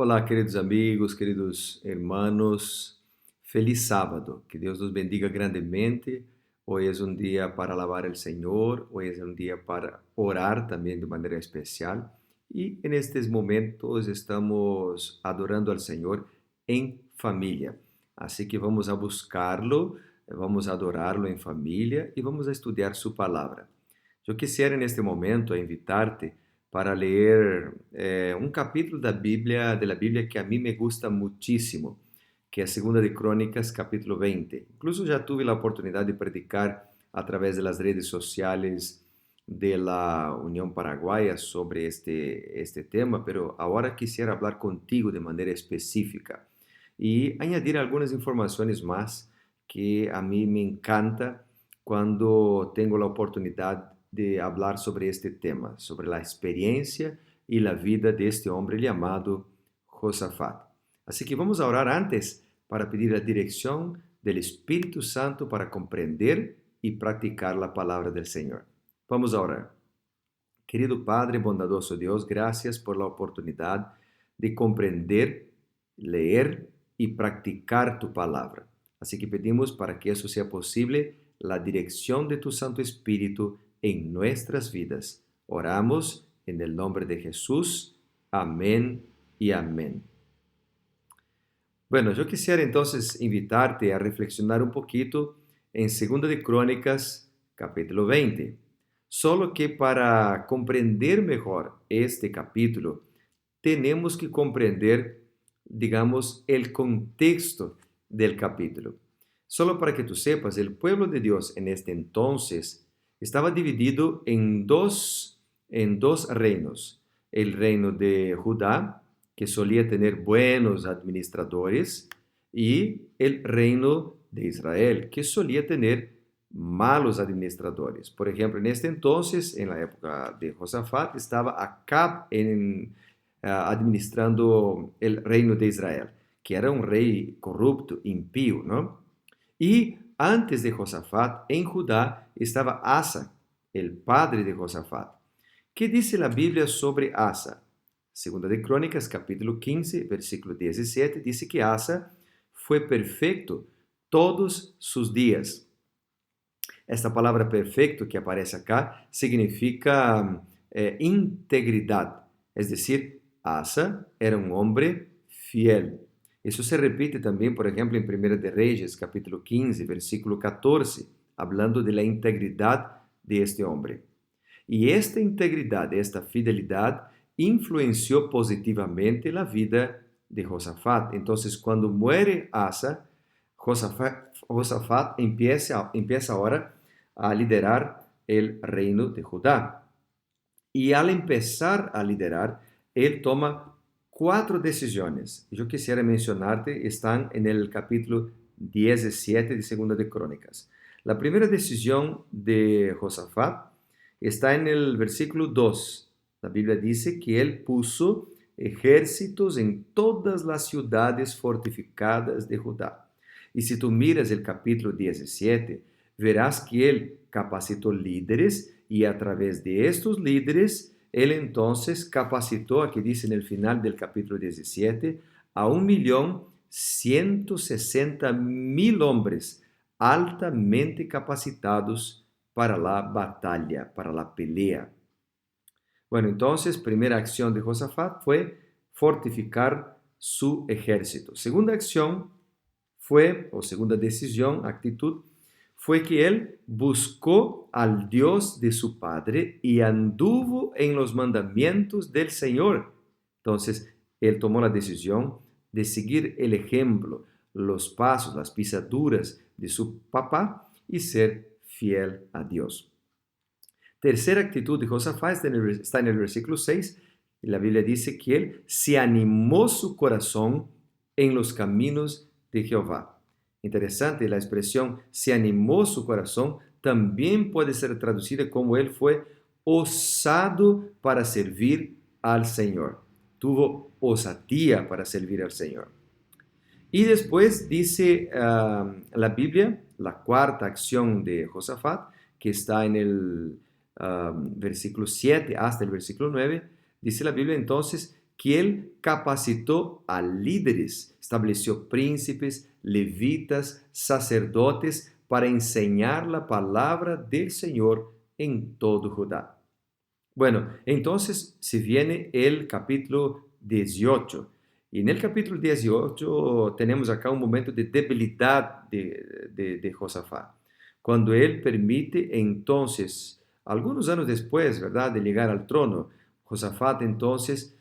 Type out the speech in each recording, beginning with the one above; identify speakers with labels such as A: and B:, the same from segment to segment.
A: Olá, queridos amigos, queridos hermanos. Feliz sábado. Que Deus nos bendiga grandemente. Hoy es un día para alabar al Señor. Hoy es un día para orar también de manera especial. Y en estos momentos estamos adorando al Señor en familia. Así que vamos a buscarlo, vamos a adorarlo en familia y vamos a estudiar su palabra. Yo quisiera en este momento invitarte para leer un capítulo de la Biblia que a mí me gusta muchísimo, que es Segunda de Crónicas, capítulo 20. Incluso ya tuve la oportunidad de predicar a través de las redes sociales de la Unión Paraguaya sobre este tema, pero ahora quisiera hablar contigo de manera específica y añadir algunas informaciones más que a mí me encanta cuando tengo la oportunidad de hablar sobre este tema, sobre la experiencia y la vida de este hombre llamado Josafat. Así que vamos a orar antes para pedir la dirección del Espíritu Santo para comprender y practicar la palabra del Señor. Vamos a orar. Querido Padre, bondadoso Dios, gracias por la oportunidad de comprender, leer y practicar tu palabra. Así que pedimos para que eso sea posible, la dirección de tu Santo Espíritu en nuestras vidas. Oramos en el nombre de Jesús. Amén y amén. Bueno, yo quisiera entonces invitarte a reflexionar un poquito en Segunda de Crónicas, capítulo 20. Solo que para comprender mejor este capítulo, tenemos que comprender, digamos, el contexto del capítulo. Solo para que tú sepas, el pueblo de Dios en este entonces estaba dividido en dos reinos. El reino de Judá, que solía tener buenos administradores, y el reino de Israel, que solía tener malos administradores. Por ejemplo, en este entonces, en la época de Josafat, estaba Acab administrando el reino de Israel, que era un rey corrupto, impío, ¿no? Y antes de Josafat, en Judá, estaba Asa, el padre de Josafat. ¿Qué dice la Biblia sobre Asa? Segunda de Crónicas, capítulo 15, versículo 17, dice que Asa fue perfecto todos sus días. Esta palavra perfeito que aparece acá significa integridad. Es decir, Asa era un hombre fiel. Eso se repite también, por ejemplo, en Primera de Reyes, capítulo 15, versículo 14, hablando de la integridad de este hombre. Y esta integridad, esta fidelidad, influenció positivamente la vida de Josafat. Entonces, cuando muere Asa, Josafat empieza ahora a liderar el reino de Judá. Y al empezar a liderar, él toma 4 decisiones. Yo quisiera mencionarte, están en el capítulo 17 de Segunda de Crónicas. La primera decisión de Josafat está en el versículo 2. La Biblia dice que él puso ejércitos en todas las ciudades fortificadas de Judá. Y si tú miras el capítulo 17, verás que él capacitó líderes y a través de estos líderes, él entonces capacitó, aquí dice en el final del capítulo 17, a 1.160.000 hombres altamente capacitados para la batalla, para la pelea. Bueno, entonces, primera acción de Josafat fue fortificar su ejército. Segunda acción fue, o segunda decisión, actitud, fue que él buscó al Dios de su padre y anduvo en los mandamientos del Señor. Entonces, él tomó la decisión de seguir el ejemplo, los pasos, las pisaduras de su papá y ser fiel a Dios. Tercera actitud de Josafat está en el versículo 6. Y la Biblia dice que él se animó su corazón en los caminos de Jehová. Interesante, la expresión se animó su corazón también puede ser traducida como él fue osado para servir al Señor. Tuvo osadía para servir al Señor. Y después dice la Biblia, la cuarta acción de Josafat, que está en el versículo 7 hasta el versículo 9, dice la Biblia entonces que Él capacitó a líderes, estableció príncipes, levitas, sacerdotes para enseñar la palabra del Señor en todo Judá. Bueno, entonces se viene el capítulo 18. Y en el capítulo 18 tenemos acá un momento de debilidad de Josafat, cuando él permite entonces, algunos años después, ¿verdad?, de llegar al trono, Josafat entonces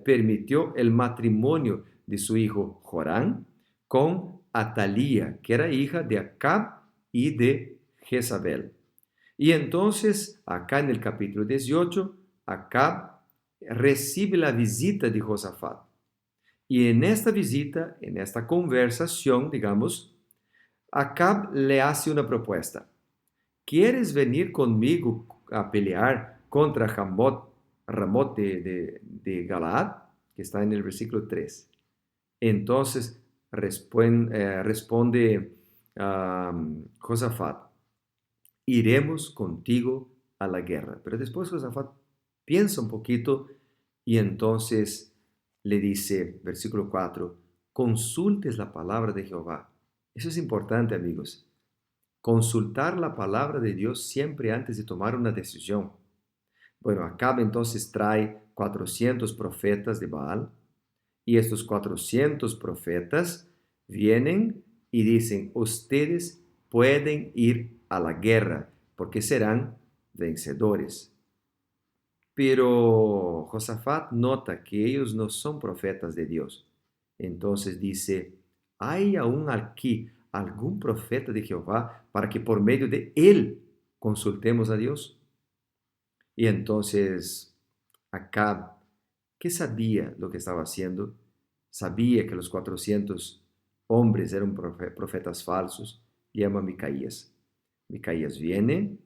A: permitió el matrimonio de su hijo Jorán con Atalía, que era hija de Acab y de Jezabel. Y entonces, acá en el capítulo 18, Acab recibe la visita de Josafat. Y en esta visita, en esta conversación, digamos, Acab le hace una propuesta. ¿Quieres venir conmigo a pelear contra Ramot de Galaad? Que está en el versículo 3. Entonces responde Josafat, iremos contigo a la guerra. Pero después Josafat piensa un poquito y entonces le dice, versículo 4, consultes la palabra de Jehová. Eso es importante, amigos. Consultar la palabra de Dios siempre antes de tomar una decisión. Bueno, Acab entonces trae 400 profetas de Baal y estos 400 profetas vienen y dicen, ustedes pueden ir a la guerra porque serán vencedores. Pero Josafat nota que ellos no son profetas de Dios. Entonces dice, ¿hay aún aquí algún profeta de Jehová para que por medio de él consultemos a Dios? Y entonces Acab, que sabía lo que estaba haciendo, sabía que los 400 hombres eran profetas falsos, llama a Micaías. Micaías viene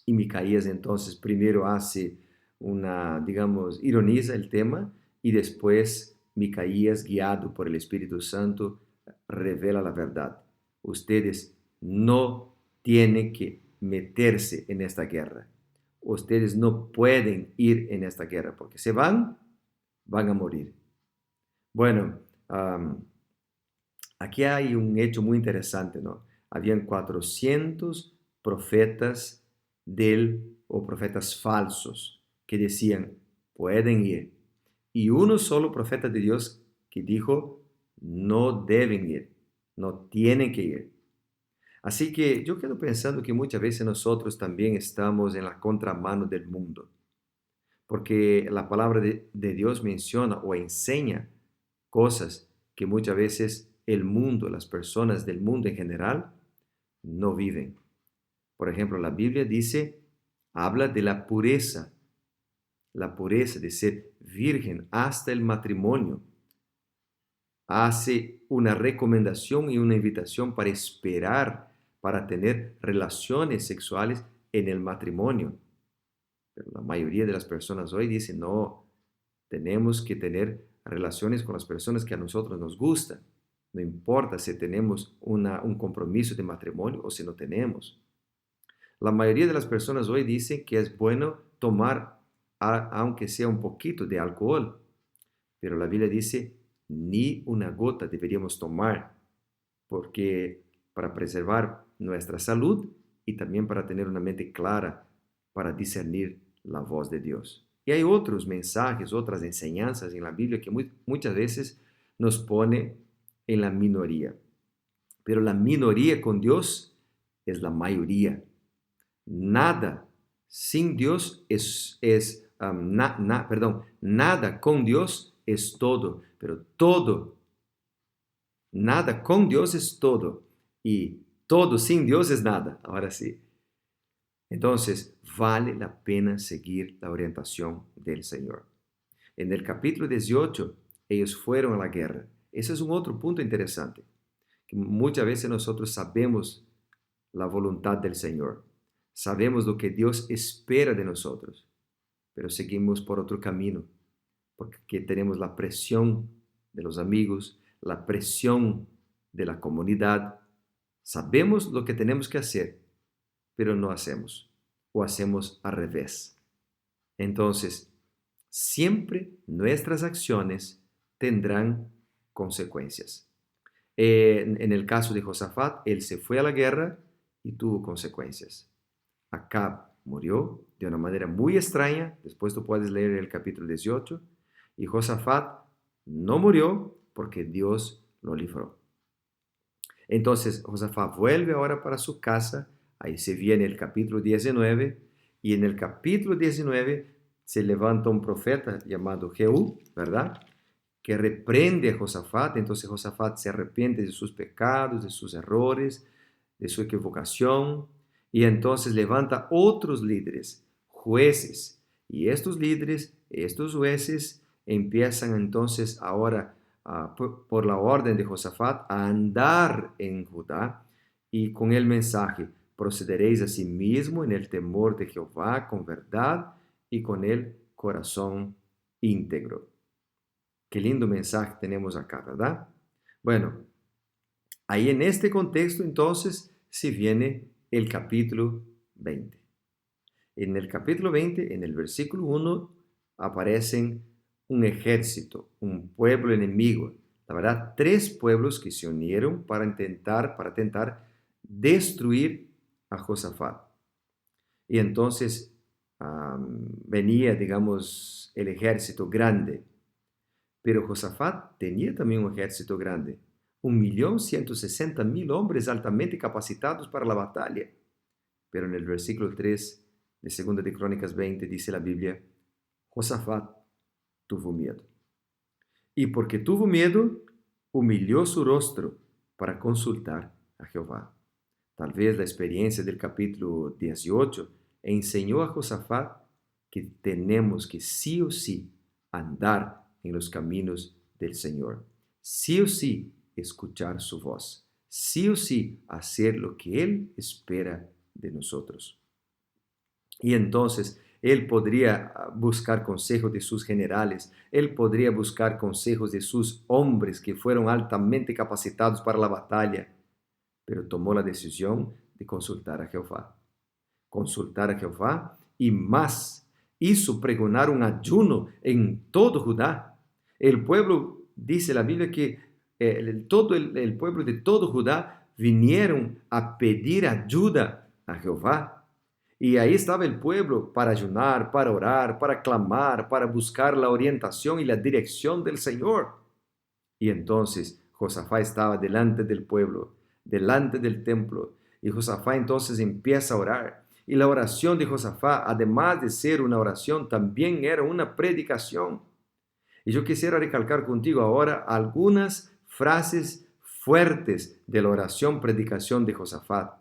A: y Micaías entonces primero hace una, digamos, ironiza el tema y después Micaías, guiado por el Espíritu Santo, revela la verdad. Ustedes no tienen que meterse en esta guerra. Ustedes no pueden ir en esta guerra porque se van a morir. Bueno, aquí hay un hecho muy interesante, ¿no? Habían 400 profetas o profetas falsos que decían, pueden ir. Y uno solo profeta de Dios que dijo, no deben ir, no tienen que ir. Así que yo quedo pensando que muchas veces nosotros también estamos en la contramano del mundo, porque la palabra de Dios menciona o enseña cosas que muchas veces el mundo, las personas del mundo en general, no viven. Por ejemplo, la Biblia dice, habla de la pureza de ser virgen hasta el matrimonio. Hace una recomendación y una invitación para esperar, para tener relaciones sexuales en el matrimonio. Pero la mayoría de las personas hoy dicen, no, tenemos que tener relaciones con las personas que a nosotros nos gustan. No importa si tenemos un compromiso de matrimonio o si no tenemos. La mayoría de las personas hoy dicen que es bueno tomar, aunque sea un poquito de alcohol. Pero la Biblia dice, ni una gota deberíamos tomar, porque para preservar nuestra salud y también para tener una mente clara para discernir la voz de Dios. Y hay otros mensajes, otras enseñanzas en la Biblia que muchas veces nos pone en la minoría. Pero la minoría con Dios es la mayoría. Nada sin Dios nada con Dios es todo, pero todo, nada con Dios es todo y todo sin Dios es nada. Ahora sí. Entonces, vale la pena seguir la orientación del Señor. En el capítulo 18, ellos fueron a la guerra. Ese es un otro punto interesante, que muchas veces nosotros sabemos la voluntad del Señor, sabemos lo que Dios espera de nosotros, pero seguimos por otro camino, porque tenemos la presión de los amigos, la presión de la comunidad. Sabemos lo que tenemos que hacer, pero no hacemos, o hacemos al revés. Entonces, Siempre nuestras acciones tendrán consecuencias. En el caso de Josafat, él se fue a la guerra y tuvo consecuencias. Acab murió de una manera muy extraña, después tú puedes leer el capítulo 18, y Josafat no murió porque Dios lo libró. Entonces Josafat vuelve ahora para su casa, ahí se viene el capítulo 19, y en el capítulo 19 se levanta un profeta llamado Jehú, ¿verdad? Que reprende a Josafat. Entonces Josafat se arrepiente de sus pecados, de sus errores, de su equivocación, y entonces levanta otros líderes, jueces, y estos líderes, estos jueces, empiezan entonces ahora, por la orden de Josafat, a andar en Judá, y con el mensaje: procederéis a sí mismo en el temor de Jehová con verdad y con el corazón íntegro. Qué lindo mensaje tenemos acá, ¿verdad? Bueno, ahí en este contexto entonces se viene el capítulo 20. En el capítulo 20, en el versículo 1, aparecen un ejército, un pueblo enemigo. La verdad, tres pueblos que se unieron para intentar destruir a Josafat. Y entonces venía, digamos, el ejército grande. Pero Josafat tenía también un ejército grande, 1.160.000 hombres altamente capacitados para la batalla. Pero en el versículo 3 de 2 de Crónicas 20 dice la Biblia: Josafat tuvo miedo. Y porque tuvo miedo, humilló su rostro para consultar a Jehová. Tal vez la experiencia del capítulo 18 enseñó a Josafat que tenemos que sí o sí andar en los caminos del Señor. Sí o sí escuchar su voz. Sí o sí hacer lo que Él espera de nosotros. Y entonces él podría buscar consejos de sus generales, él podría buscar consejos de sus hombres que fueron altamente capacitados para la batalla, pero tomó la decisión de consultar a Jehová. Consultar a Jehová y más, hizo pregonar un ayuno en todo Judá. El pueblo, dice la Biblia, que todo el pueblo de todo Judá vinieron a pedir ayuda a Jehová. Y ahí estaba el pueblo para ayunar, para orar, para clamar, para buscar la orientación y la dirección del Señor. Y entonces Josafat estaba delante del pueblo, delante del templo, y Josafat entonces empieza a orar. Y la oración de Josafat, además de ser una oración, también era una predicación. Y yo quisiera recalcar contigo ahora algunas frases fuertes de la oración predicación de Josafat.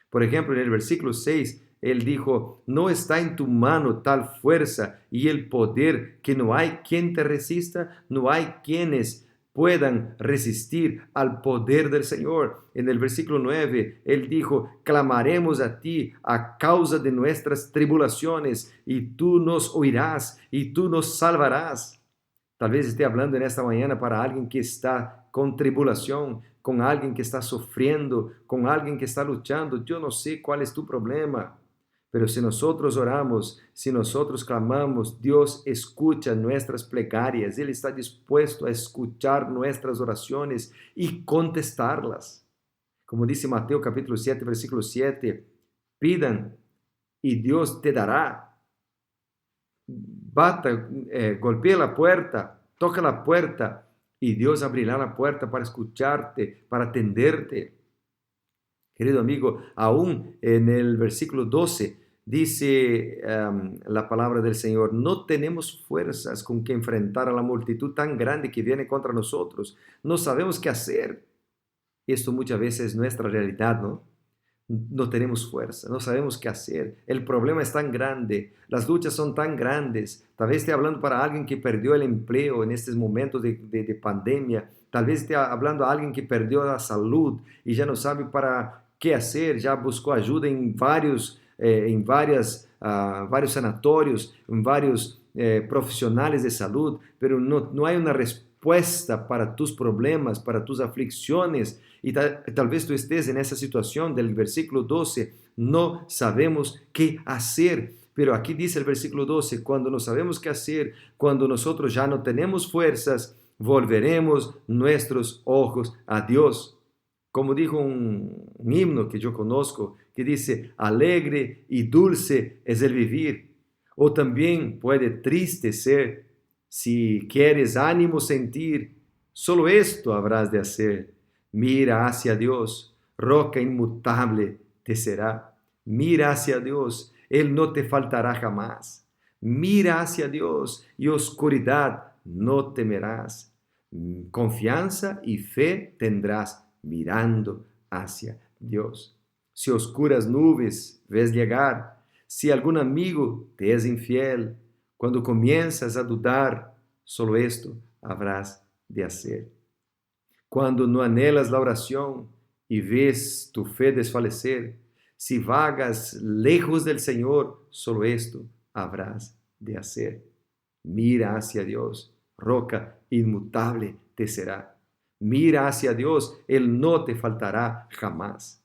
A: Por ejemplo, en el versículo 6, él dijo: no está en tu mano tal fuerza y el poder que no hay quien te resista, no hay quienes puedan resistir al poder del Señor. En el versículo 9, él dijo: clamaremos a ti a causa de nuestras tribulaciones y tú nos oirás y tú nos salvarás. Tal vez esté hablando en esta mañana para alguien que está con tribulación, con alguien que está sufriendo, con alguien que está luchando. Yo no sé cuál es tu problema, pero si nosotros oramos, si nosotros clamamos, Dios escucha nuestras plegarias. Él está dispuesto a escuchar nuestras oraciones y contestarlas. Como dice Mateo capítulo 7, versículo 7, pidan y Dios te dará. Bata, golpea la puerta, toca la puerta y Dios abrirá la puerta para escucharte, para atenderte. Querido amigo, aún en el versículo 12 dice la palabra del Señor: no tenemos fuerzas con que enfrentar a la multitud tan grande que viene contra nosotros. No sabemos qué hacer. Esto muchas veces es nuestra realidad, ¿no? No tenemos fuerza, no sabemos qué hacer. El problema es tan grande, las luchas son tan grandes. Tal vez esté hablando para alguien que perdió el empleo en estos momentos de pandemia. Tal vez esté hablando a alguien que perdió la salud y ya no sabe para qué hacer, ya buscó ayuda en varios sanatorios, en varios profesionales de salud, pero no hay una respuesta para tus problemas, para tus aflicciones. Y tal vez tú estés en esa situación del versículo 12, no sabemos qué hacer. Pero aquí dice el versículo 12, cuando no sabemos qué hacer, cuando nosotros ya no tenemos fuerzas, volveremos nuestros ojos a Dios. Como dijo un himno que yo conozco, que dice, alegre y dulce es el vivir. O también puede triste ser. Si quieres ánimo sentir, solo esto habrás de hacer. Mira hacia Dios, roca inmutable te será. Mira hacia Dios, Él no te faltará jamás. Mira hacia Dios y oscuridad no temerás. Confianza y fe tendrás mirando hacia Dios. Si oscuras nubes ves llegar, si algún amigo te es infiel, cuando comienzas a dudar, solo esto habrás de hacer. Cuando no anhelas la oración y ves tu fe desfalecer, si vagas lejos del Señor, solo esto habrás de hacer. Mira hacia Dios, roca inmutable te será. Mira hacia Dios, Él no te faltará jamás.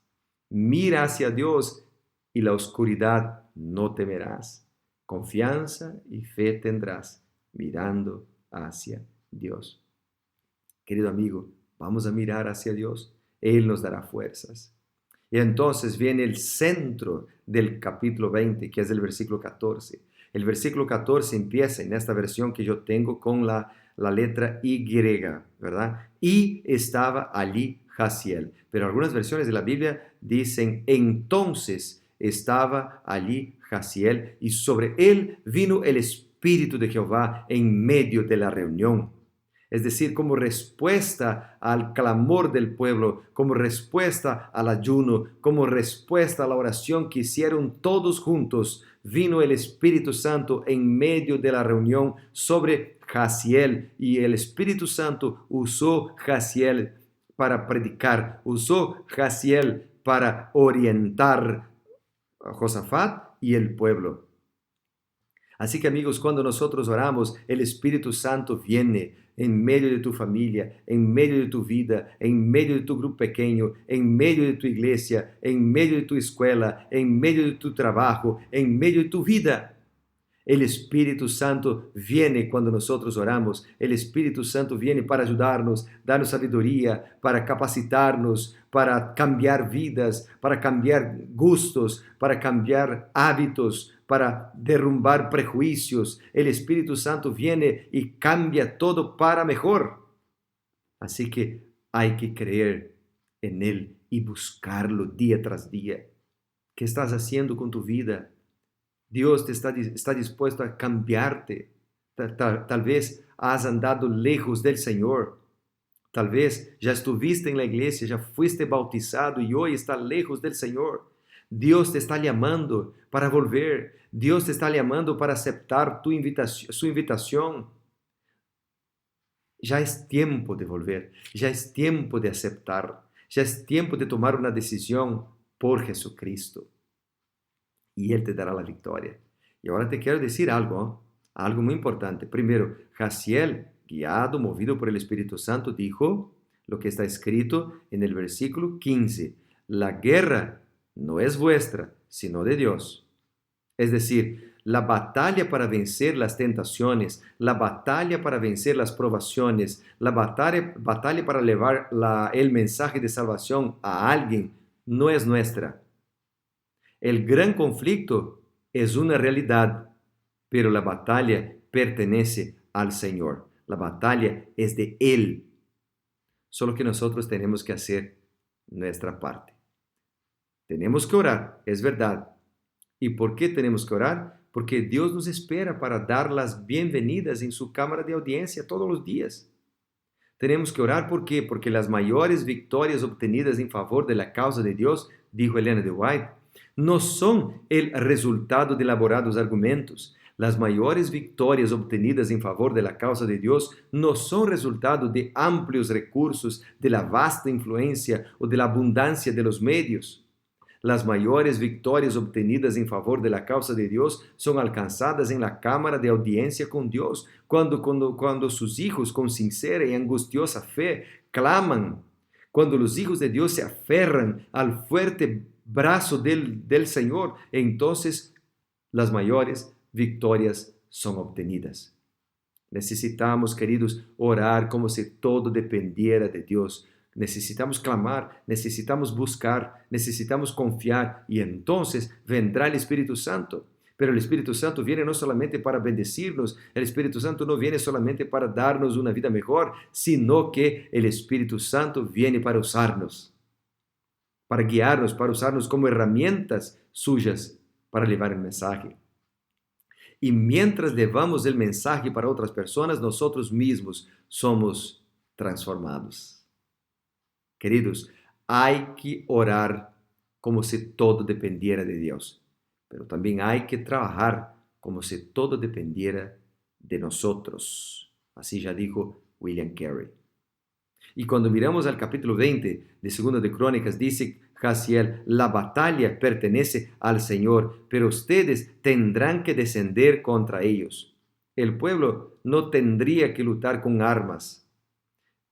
A: Mira hacia Dios y la oscuridad no temerás. Confianza y fe tendrás mirando hacia Dios. Querido amigo, vamos a mirar hacia Dios. Él nos dará fuerzas. Y entonces viene el centro del capítulo 20, que es el versículo 14. El versículo 14 empieza en esta versión que yo tengo con la letra Y, ¿verdad? Y estaba allí Jaziel. Pero algunas versiones de la Biblia dicen, entonces estaba allí Jaziel y sobre él vino el Espíritu de Jehová en medio de la reunión. Es decir, como respuesta al clamor del pueblo, como respuesta al ayuno, como respuesta a la oración que hicieron todos juntos, vino el Espíritu Santo en medio de la reunión sobre Jaziel, y el Espíritu Santo usó Jaziel para predicar, usó Jaziel para orientar a Josafat y el pueblo. Así que amigos, cuando nosotros oramos, el Espíritu Santo viene en medio de tu familia, en medio de tu vida, en medio de tu grupo pequeño, en medio de tu iglesia, en medio de tu escuela, en medio de tu trabajo, en medio de tu vida. El Espíritu Santo viene cuando nosotros oramos. El Espíritu Santo viene para ayudarnos, darnos sabiduría, para capacitarnos, para cambiar vidas, para cambiar gustos, para cambiar hábitos, para derrumbar prejuicios. El Espíritu Santo viene y cambia todo para mejor. Así que hay que creer en Él y buscarlo día tras día. ¿Qué estás haciendo con tu vida? Dios está dispuesto a cambiarte. Tal vez has andado lejos del Señor. Tal vez ya estuviste en la iglesia, ya fuiste bautizado y hoy estás lejos del Señor. Dios te está llamando para volver. Dios te está llamando para aceptar su invitación. Ya es tiempo de volver. Ya es tiempo de aceptar. Ya es tiempo de tomar una decisión por Jesucristo. Y Él te dará la victoria. Y ahora te quiero decir algo muy importante. Primero, Jaziel, guiado, movido por el Espíritu Santo, dijo lo que está escrito en el versículo 15. La guerra no es vuestra, sino de Dios. Es decir, la batalla para vencer las tentaciones, la batalla para vencer las provaciones, la batalla para llevar el mensaje de salvación a alguien, no es nuestra. El gran conflicto es una realidad, pero la batalla pertenece al Señor. La batalla es de Él. Solo que nosotros tenemos que hacer nuestra parte. Tenemos que orar, es verdad. ¿Y por qué tenemos que orar? Porque Dios nos espera para dar las bienvenidas en su cámara de audiencia todos los días. Tenemos que orar, ¿por qué? Porque las mayores victorias obtenidas en favor de la causa de Dios, dijo Ellen G. White, no son el resultado de elaborados argumentos. Las mayores victorias obtenidas en favor de la causa de Dios no son resultado de amplios recursos, de la vasta influencia o de la abundancia de los medios. Las mayores victorias obtenidas en favor de la causa de Dios son alcanzadas en la cámara de audiencia con Dios, cuando sus hijos con sincera y angustiosa fe claman, cuando los hijos de Dios se aferran al fuerte brazo del Señor, entonces las mayores victorias son obtenidas. Necesitamos, queridos, orar como si todo dependiera de Dios. Necesitamos clamar, necesitamos buscar, necesitamos confiar y entonces vendrá el Espíritu Santo. Pero el Espíritu Santo viene no solamente para bendecirnos, el Espíritu Santo no viene solamente para darnos una vida mejor, sino que el Espíritu Santo viene para usarnos, para guiarnos, para usarnos como herramientas suyas para llevar el mensaje. Y mientras llevamos el mensaje para otras personas, nosotros mismos somos transformados. Queridos, hay que orar como si todo dependiera de Dios, pero también hay que trabajar como si todo dependiera de nosotros. Así ya dijo William Carey. Y cuando miramos al capítulo 20 de Segunda de Crónicas, dice Jaziel, la batalla pertenece al Señor, pero ustedes tendrán que descender contra ellos. El pueblo no tendría que luchar con armas,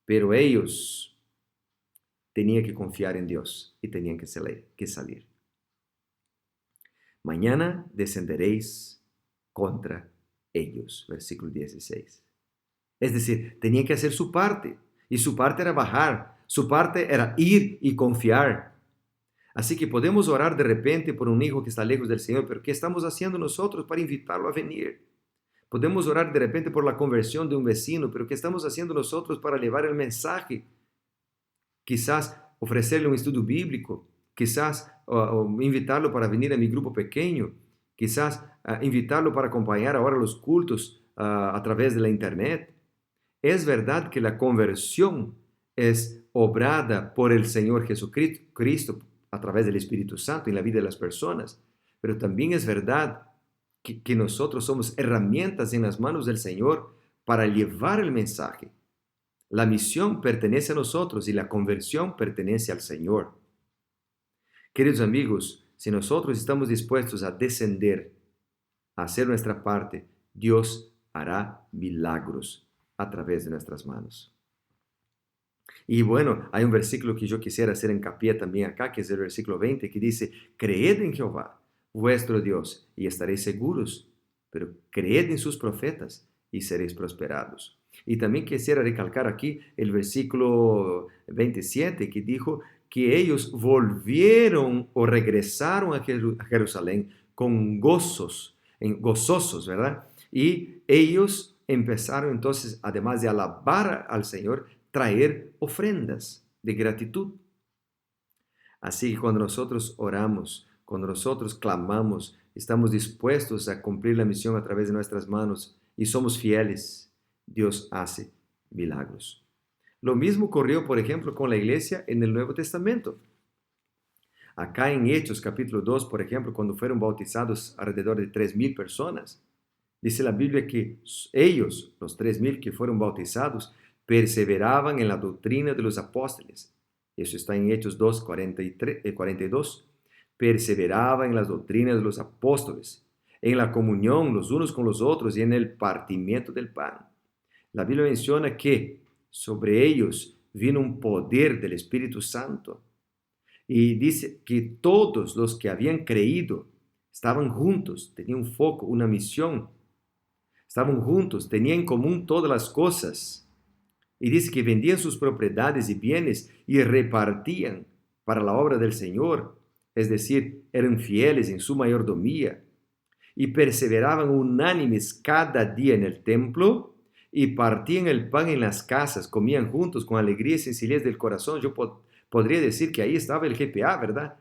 A: pero ellos tenían que confiar en Dios y tenían que salir. Mañana descenderéis contra ellos. Versículo 16. Es decir, tenían que hacer su parte. Y su parte era bajar. Su parte era ir y confiar. Así que podemos orar de repente por un hijo que está lejos del Señor, pero ¿qué estamos haciendo nosotros para invitarlo a venir? Podemos orar de repente por la conversión de un vecino, pero ¿qué estamos haciendo nosotros para llevar el mensaje? Quizás ofrecerle un estudio bíblico, quizás invitarlo para venir a mi grupo pequeño, quizás invitarlo para acompañar ahora los cultos a través de la internet. Es verdad que la conversión es obrada por el Señor Jesucristo a través del Espíritu Santo en la vida de las personas, pero también es verdad que nosotros somos herramientas en las manos del Señor para llevar el mensaje. La misión pertenece a nosotros y la conversión pertenece al Señor. Queridos amigos, si nosotros estamos dispuestos a descender, a hacer nuestra parte, Dios hará milagros a través de nuestras manos. Y bueno, hay un versículo que yo quisiera hacer hincapié también acá, que es el versículo 20, que dice, creed en Jehová, vuestro Dios, y estaréis seguros, pero creed en sus profetas y seréis prosperados. Y también quisiera recalcar aquí el versículo 27, que dijo que ellos volvieron o regresaron a Jerusalén con gozosos, ¿verdad? Y ellos empezaron entonces, además de alabar al Señor, traer ofrendas de gratitud. Así que cuando nosotros oramos, cuando nosotros clamamos, estamos dispuestos a cumplir la misión a través de nuestras manos y somos fieles, Dios hace milagros. Lo mismo ocurrió, por ejemplo, con la iglesia en el Nuevo Testamento. Acá en Hechos capítulo 2, por ejemplo, cuando fueron bautizados alrededor de 3,000 personas, dice la Biblia que ellos, los 3,000 que fueron bautizados, perseveraban en la doctrina de los apóstoles. Eso está en Hechos 2, 42. Perseveraban en las doctrinas de los apóstoles, en la comunión los unos con los otros y en el partimiento del pan. La Biblia menciona que sobre ellos vino un poder del Espíritu Santo. Y dice que todos los que habían creído estaban juntos, tenían un foco, una misión. Estaban juntos, tenían en común todas las cosas. Y dice que vendían sus propiedades y bienes y repartían para la obra del Señor. Es decir, eran fieles en su mayordomía. Y perseveraban unánimes cada día en el templo y partían el pan en las casas, comían juntos con alegría y sencillez del corazón. Yo podría decir que ahí estaba el GPA, ¿verdad?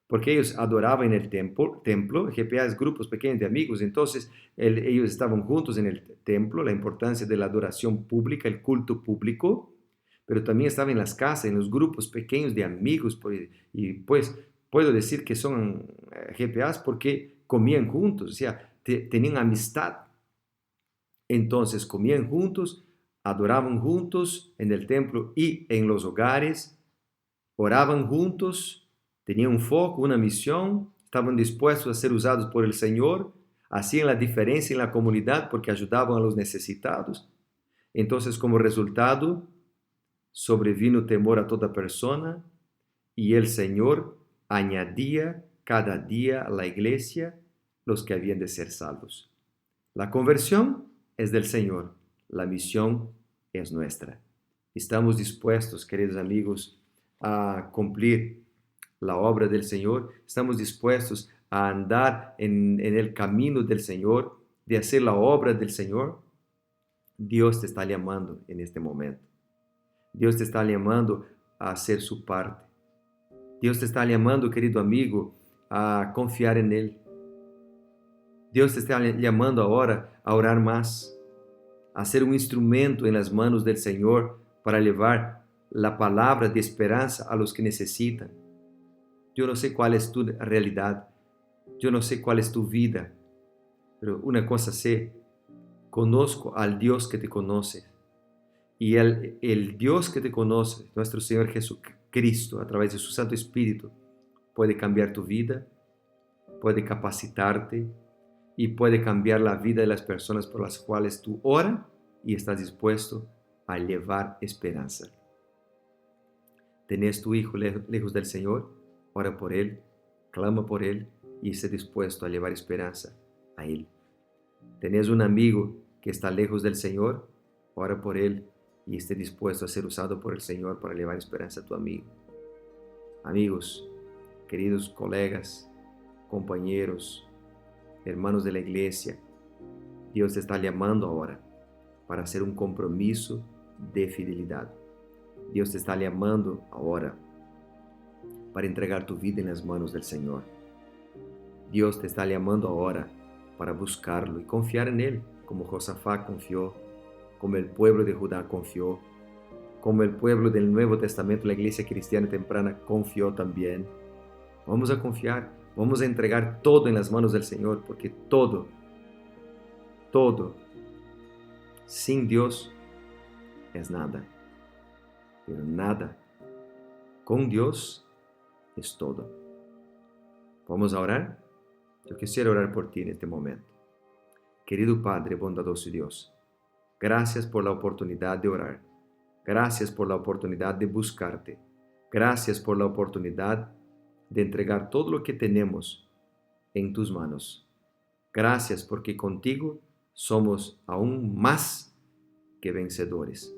A: Porque ellos adoraban en el templo, GPA es grupos pequeños de amigos, entonces ellos estaban juntos en el templo, la importancia de la adoración pública, el culto público, pero también estaban en las casas, en los grupos pequeños de amigos, y pues puedo decir que son GPAs porque comían juntos, o sea, tenían amistad. Entonces comían juntos, adoraban juntos en el templo y en los hogares, oraban juntos, tenían un foco, una misión, estaban dispuestos a ser usados por el Señor, hacían la diferencia en la comunidad porque ayudaban a los necesitados. Entonces, como resultado, sobrevino temor a toda persona y el Señor añadía cada día a la iglesia los que habían de ser salvos. La conversión es del Señor, la misión es nuestra. Estamos dispuestos, queridos amigos, a cumplir la obra del Señor, estamos dispuestos a andar en el camino del Señor, de hacer la obra del Señor. Dios te está llamando en este momento. Dios te está llamando a hacer su parte. Dios te está llamando, querido amigo, a confiar en Él. Dios te está llamando ahora a orar más, a ser un instrumento en las manos del Señor para llevar la palabra de esperanza a los que necesitan. Yo no sé cuál es tu realidad, yo no sé cuál es tu vida, pero una cosa sé, conozco al Dios que te conoce. Y el Dios que te conoce, nuestro Señor Jesucristo, a través de su Santo Espíritu, puede cambiar tu vida, puede capacitarte y puede cambiar la vida de las personas por las cuales tú oras y estás dispuesto a llevar esperanza. ¿Tenés tu hijo lejos del Señor? Ora por él, clama por él y esté dispuesto a llevar esperanza a él. ¿Tenés un amigo que está lejos del Señor? Ora por él y esté dispuesto a ser usado por el Señor para llevar esperanza a tu amigo. Amigos, queridos colegas, compañeros, hermanos de la iglesia, Dios te está llamando ahora para hacer un compromiso de fidelidad. Dios te está llamando ahora para entregar tu vida en las manos del Señor. Dios te está llamando ahora para buscarlo y confiar en Él, como Josafat confió, como el pueblo de Judá confió, como el pueblo del Nuevo Testamento, la iglesia cristiana temprana, confió también. Vamos a confiar, vamos a entregar todo en las manos del Señor, porque todo, sin Dios es nada, pero nada con Dios es todo. ¿Vamos a orar? Yo quisiera orar por ti en este momento. Querido Padre, bondadoso Dios, gracias por la oportunidad de orar. Gracias por la oportunidad de buscarte. Gracias por la oportunidad de entregar todo lo que tenemos en tus manos. Gracias porque contigo somos aún más que vencedores.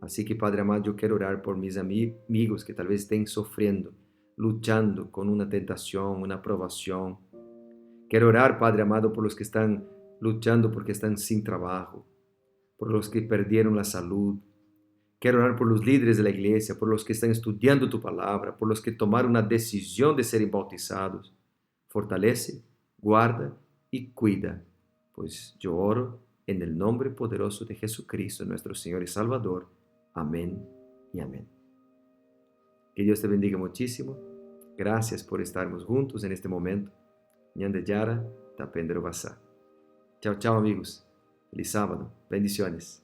A: Así que, Padre amado, yo quiero orar por mis amigos que tal vez estén sufriendo, luchando con una tentación, una provación. Quiero orar, Padre amado, por los que están luchando porque están sin trabajo, por los que perdieron la salud. Quiero orar por los líderes de la iglesia, por los que están estudiando tu palabra, por los que tomaron la decisión de ser bautizados. Fortalece, guarda y cuida, pues yo oro en el nombre poderoso de Jesucristo, nuestro Señor y Salvador. Amén y amén. Que Dios te bendiga muchísimo. Gracias por estarmos juntos en este momento. Ñande Yara, Tapendero Basá. Chao, chao amigos. Feliz sábado. Bendiciones.